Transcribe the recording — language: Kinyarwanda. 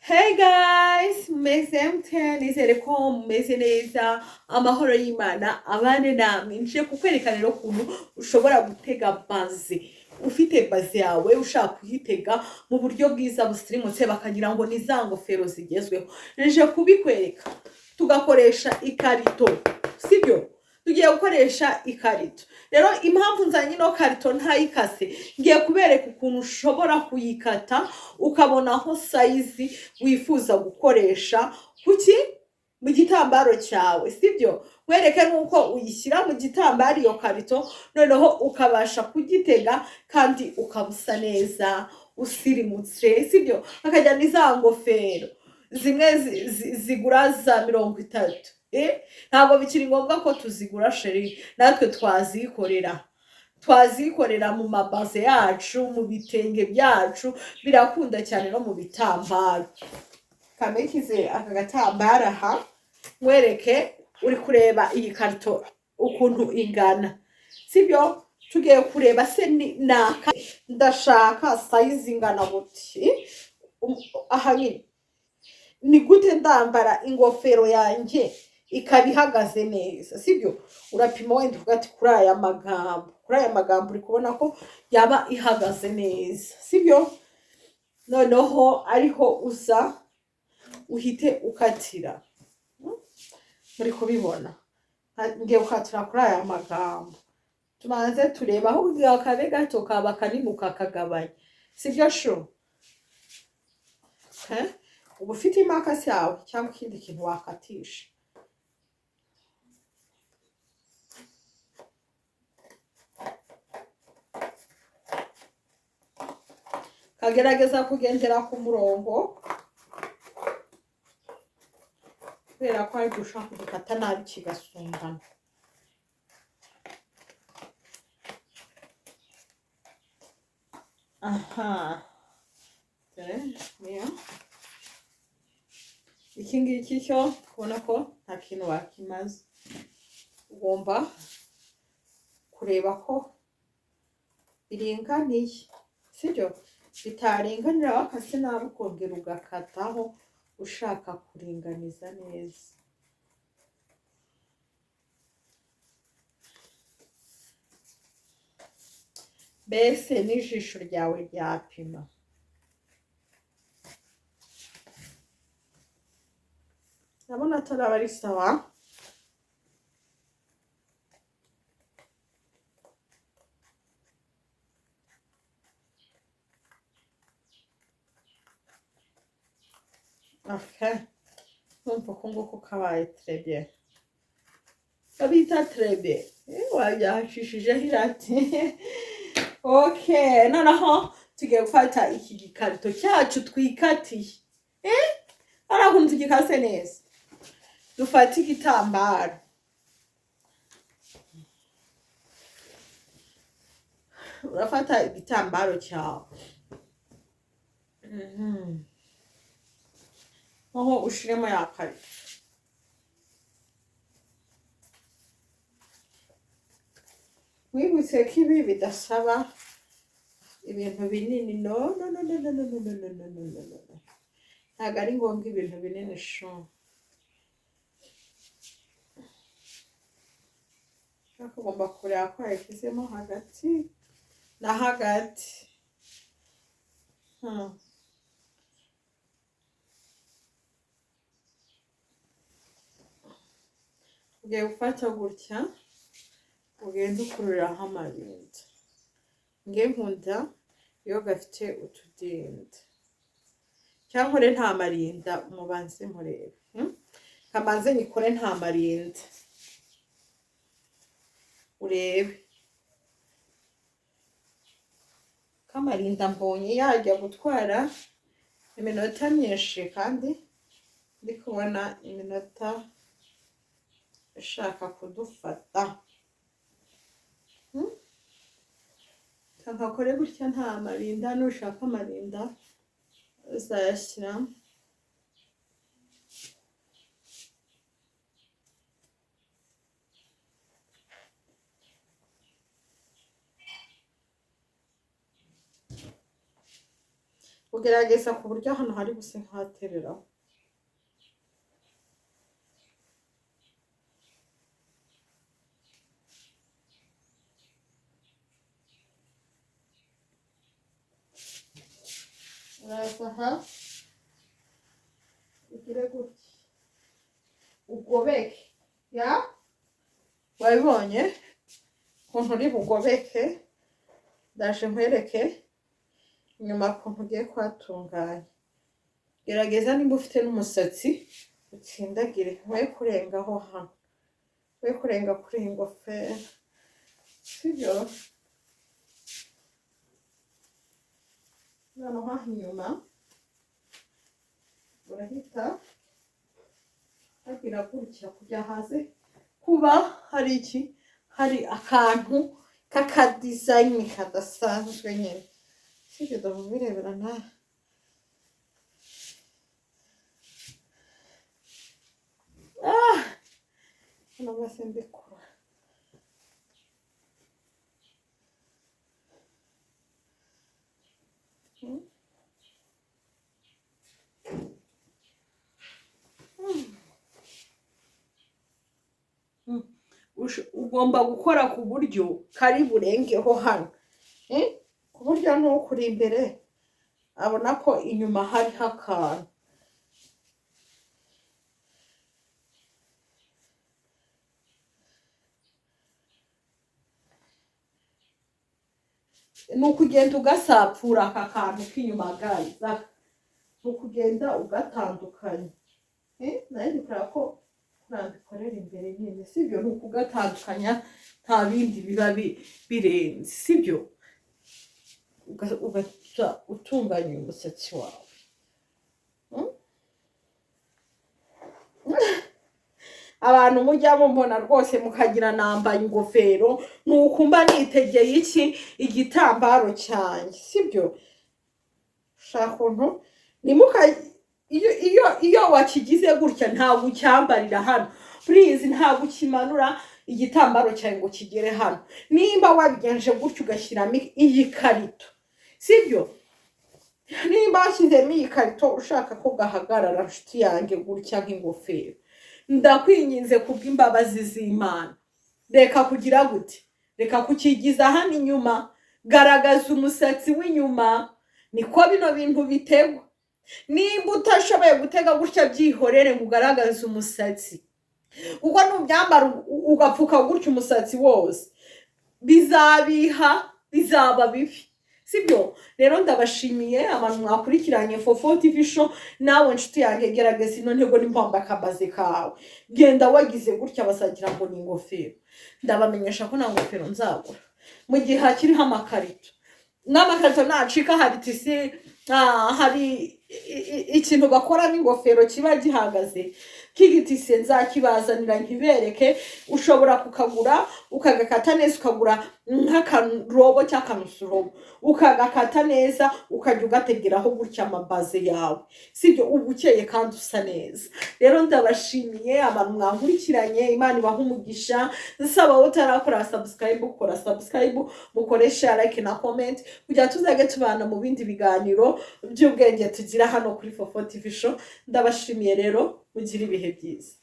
Hey guys, mumeze mute nizere ko mumeze neza amahoro y'Imana abane namwe nje kukwereka rero ukuntu ushobora gutega baze ufite baze yawe ushaka kuyitega mu buryo bwiza busirimutse bakagira ngo ni za ngofero zigezweho nje kubikwereka tugakoresha ikarito sibyo tugiye gukoresha ikarito rero impamvu nzanye no karito ntayikase ngiye kubereka ukuntu ushobora kuyikata ukabona aho size wifuza gukoresha kuki mu gitambaro cyawe sibyo wereke nuko uyishyira mu gitambaro iyo karito noneho ukabasha kugitega kandi ukabusa neza usirimutse sibyo akajya niza ngofero zimwe zigura za 30 ntabwo bikiri ngombwa ko tuzigura sheri natwe twazikorera mu mabaze yacu mu bitenge byacu birakunda cyane no mu bitambaro kamekize aka gatambaro aha mwereke uri kureba iyi karito ukuntu ingana sibyo tugiye kureba se naka ndashaka size ingana buti aha ni gute ndambara ingofero yanjye ikaba ihagaze neza sibyo urapima wenda ugati kuri aya magambo uri kubona ko yaba ihagaze neza sibyo noneho ariho uza uhite ukatira muri kubibona ngiye ukatira kuri aya magambo tubanze tureba aho akabe gato kaba kanini ukakagabanya sibyo sho uba ufite imakasi yawe cyangwa ikindi kintu wakatisha kagerageza kugendera ku murongo kubera ko ari gushaka kugikata nabi kigasumbana aha iki ngiki cyo kubona ko nta kintu wakimaze ugomba kureba ko biringaniye sibyo bitaringanira wakase nabi ukongera ugakataho ushaka kuringaniza neza mbese n'ijisho ryawe ryapima ndabona ataraba ari sawa okay numva ko nguko kabaye très bien babita très bien wabyahashishijeho irati okay noneho tugiye gufata iki gikarito cyacu twikatiye arakunze igikase neza dufata igitambaro urafata igitambaro cyawe aho ushiremo ya karito wibutse ko ibi bidasaba ibintu binini no ntabwo ari ngombwa ibintu binini sho ugomba kureba ko yashyizemo hagati na hagati ugiye gufata gutya ugenda ukururaho amarinda nge nkunda iyo gafite utudinda cyangwa re nta marinda mubanze murebe kamanze nikore nta marinda urebe kamarinda mbonye yajya gutwara iminota myinshi kandi ndi kubona iminota ishaka kudufata kakakore gutya nta marinda nushaka amarinda uzayashyira ugerageza ku buryo hano hari buse nkaterera. Aha ugire gutya ugobeke ya wabibonye ukuntu uri bugobeke. Ndaje nkwereke nyuma ukuntu ugiye kwatunganya. Gerageza nimba ufite n'umusatsi utsindagire, we kurengaho hano, we kurenga kuri iyi ngofero, sibyo? Noneho inyuma urahita hagira gutya kujya haze kuba hari iki, hari akantu k'akadizayini kadasanzwe nyine, sibyo? Ndabirebera nawe. Hano bose mbikora. Ugomba gukora ku buryo kari burengeho hano, ku buryo n'ukuri imbere abona ko inyuma hariho akantu. Ni ukugenda ugasapfura aka kantu k'inyuma gaza, ni ukugenda ugatandukanya. Nayo ndikora ko kurambikorera imbere nyine, sibyo? Ni ukugatandukanya, nta bindi biba birenze, sibyo? Ugaca utunganya umusatsi wawe. Abantu mujya mumbona rwose mukagira nambaye ingofero, ni ukumva nitegeye iki igitambaro cyanjye, sibyo? Shaka ukuntu nimuka iyo wakigize gutya ntabwo ucyambarira hano, please ntabwo ukimanura igitambaro cyawe ngo kigere hano. Nimba wabigenje gutya ugashyiramo iyi karito, sibyo? Nimba washyizemo iyi karito ushaka ko gahagarara nshuti yanjye gutya nk'ingofero, ndakwinginze kubw'imbabazi z'Imana, reka kugira gute, reka kukigiza hano inyuma, garagaza umusatsi w'inyuma. Niko bino bintu bitegwa. Nimba utashoboye gutega gutya byihorere ngo ugaragaze umusatsi, ubwo nubyambara ugapfuka gutya umusatsi wose bizabiha, bizaba bibi, sibyo? Rero ndabashimiye abantu mwakurikiranye Fofo TV show. Nawe nshuti yanjye gerageza ino ntego n'impamba akabaze kawe, genda wagize gutya basagira ngo ni ingofero. Ndabamenyesha ko nta ngofero nzagura mu gihe hakiriho amakarito. N'amakarito nacika hari tisi, hari ikintu bakoramo ingofero kiba gihagaze k'igitise, nzakibazanira nkibereke. Ushobora kukagura ukagakata neza, ukagura nk'akarobo cyangwa akanusurobo ukagakata neza, ukajya ugategeraho gutya amabaze yawe, sibyo? Uba ukeye kandi usa neza. Rero ndabashimiye abantu mwankurikiranye, Imana ibaha umugisha. Nsaba wowe utarakora subscribe, ukora subscribe, mukore share, like na comment, kugira tuzage tubana mu bindi biganiro by'ubwenge tugira hano kuri Fofo TV show. Ndabashimiye rero, mugire ibihe byiza.